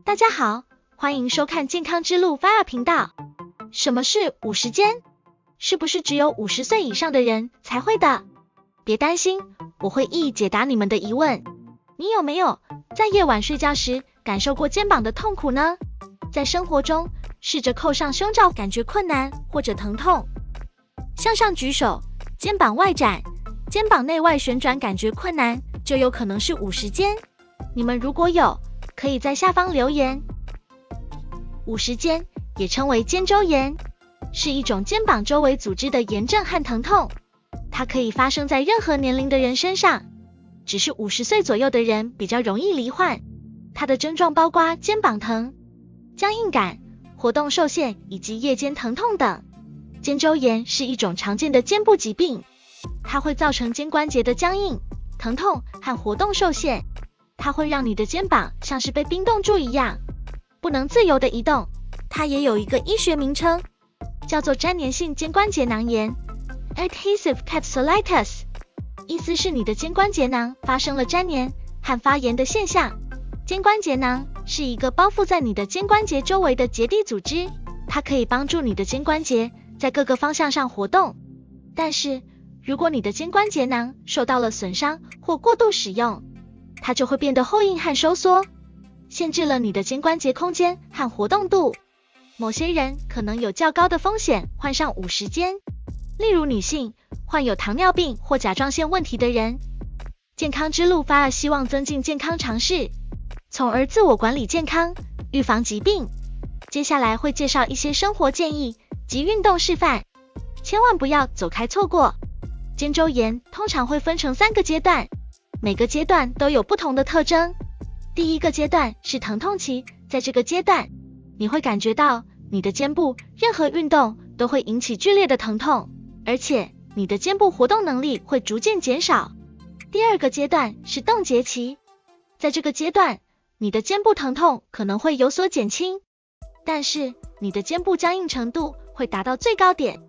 大家好，欢迎收看健康之路 Fire 频道。什么是50肩？是不是只有50岁以上的人才会的？别担心，我会一一解答你们的疑问。你有没有在夜晚睡觉时感受过肩膀的痛苦呢？在生活中，试着扣上胸罩，感觉困难或者疼痛。向上举手，肩膀外展，肩膀内外旋转感觉困难，就有可能是50肩。你们如果有，可以在下方留言。50肩也称为肩周炎，是一种肩膀周围组织的炎症和疼痛，它可以发生在任何年龄的人身上，只是50岁左右的人比较容易罹患。它的症状包括肩膀疼、僵硬感、活动受限以及夜间疼痛等。肩周炎是一种常见的肩部疾病，它会造成肩关节的僵硬、疼痛和活动受限。它会让你的肩膀像是被冰冻住一样，不能自由的移动。它也有一个医学名称，叫做粘连性肩关节囊炎 （Adhesive capsulitis）， 意思是你的肩关节囊发生了粘连和发炎的现象。肩关节囊是一个包覆在你的肩关节周围的结缔组织，它可以帮助你的肩关节在各个方向上活动。但是，如果你的肩关节囊受到了损伤或过度使用，它就会变得后硬和收缩，限制了你的肩关节空间和活动度。某些人可能有较高的风险患上50肩，例如女性、患有糖尿病或甲状腺问题的人。健康之路Fire希望增进健康常识，从而自我管理健康，预防疾病。接下来会介绍一些生活建议及运动示范，千万不要走开错过。肩周炎通常会分成3个阶段，每个阶段都有不同的特征。第一个阶段是疼痛期，在这个阶段，你会感觉到你的肩部任何运动都会引起剧烈的疼痛，而且你的肩部活动能力会逐渐减少。第二个阶段是冻结期，在这个阶段，你的肩部疼痛可能会有所减轻，但是你的肩部僵硬程度会达到最高点，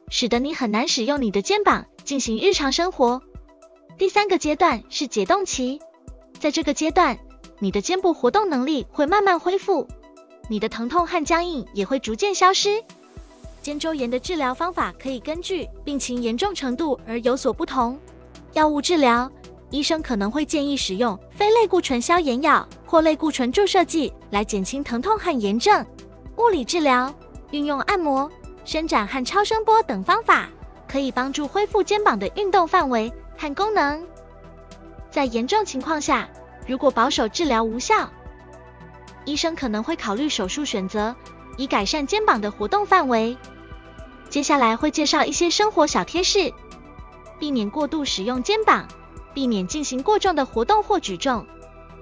使得你很难使用你的肩膀进行日常生活。第三个阶段是解冻期，在这个阶段，你的肩部活动能力会慢慢恢复，你的疼痛和僵硬也会逐渐消失。肩周炎的治疗方法可以根据病情严重程度而有所不同。药物治疗，医生可能会建议使用非类固醇消炎药或类固醇注射剂来减轻疼痛和炎症。物理治疗，运用按摩、伸展和超声波等方法，可以帮助恢复肩膀的运动范围和功能。在严重情况下，如果保守治疗无效，医生可能会考虑手术选择，以改善肩膀的活动范围。接下来会介绍一些生活小贴士，避免过度使用肩膀，避免进行过重的活动或举重，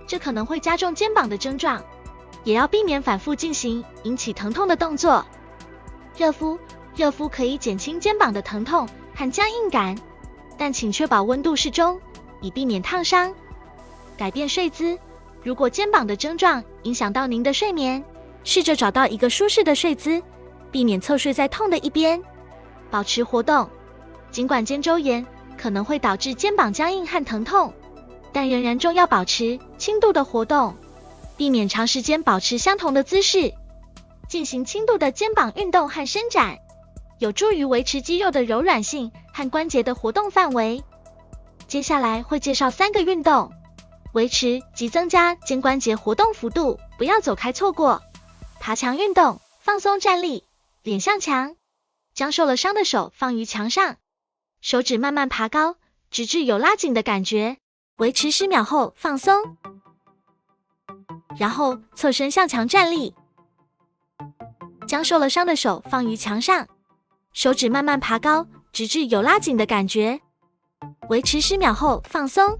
这可能会加重肩膀的症状，也要避免反复进行引起疼痛的动作。热敷可以减轻肩膀的疼痛和僵硬感，但请确保温度适中，以避免烫伤。改变睡姿，如果肩膀的症状影响到您的睡眠，试着找到一个舒适的睡姿，避免侧睡在痛的一边。保持活动，尽管肩周炎可能会导致肩膀僵硬和疼痛，但仍然重要保持轻度的活动，避免长时间保持相同的姿势。进行轻度的肩膀运动和伸展，有助于维持肌肉的柔软性和关节的活动范围。接下来会介绍3个运动，维持及增加肩关节活动幅度，不要走开错过。爬墙运动，放松站立，脸向墙，将受了伤的手放于墙上，手指慢慢爬高，直至有拉紧的感觉，维持10秒后放松，然后侧身向墙站立，将受了伤的手放于墙上，手指慢慢爬高，直至有拉紧的感觉，维持10秒后放松。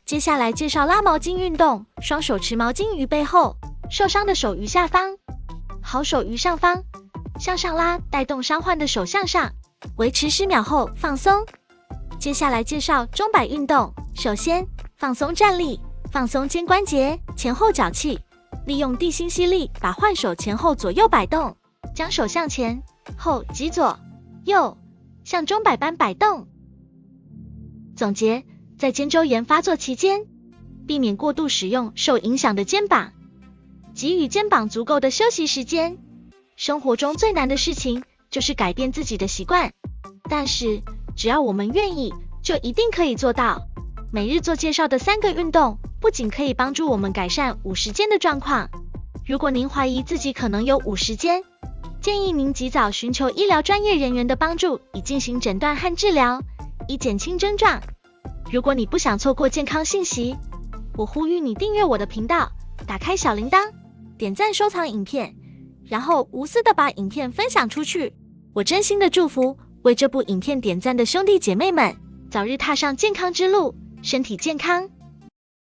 接下来介绍拉毛巾运动，双手持毛巾于背后，受伤的手于下方，好手于上方，向上拉，带动伤患的手向上，维持10秒后放松。接下来介绍钟摆运动，首先放松站立，放松肩关节，前后脚气，利用地心吸力把患手前后左右摆动，将手向前后及左右，像钟摆般摆动。总结，在肩周炎发作期间，避免过度使用受影响的肩膀，给予肩膀足够的休息时间。生活中最难的事情就是改变自己的习惯，但是只要我们愿意，就一定可以做到。每日做介绍的3个运动，不仅可以帮助我们改善午时间的状况，如果您怀疑自己可能有午时间，建议您及早寻求医疗专业人员的帮助，以进行诊断和治疗，以减轻症状。如果你不想错过健康信息，我呼吁你订阅我的频道，打开小铃铛，点赞收藏影片，然后无私的把影片分享出去。我真心的祝福为这部影片点赞的兄弟姐妹们，早日踏上健康之路，身体健康，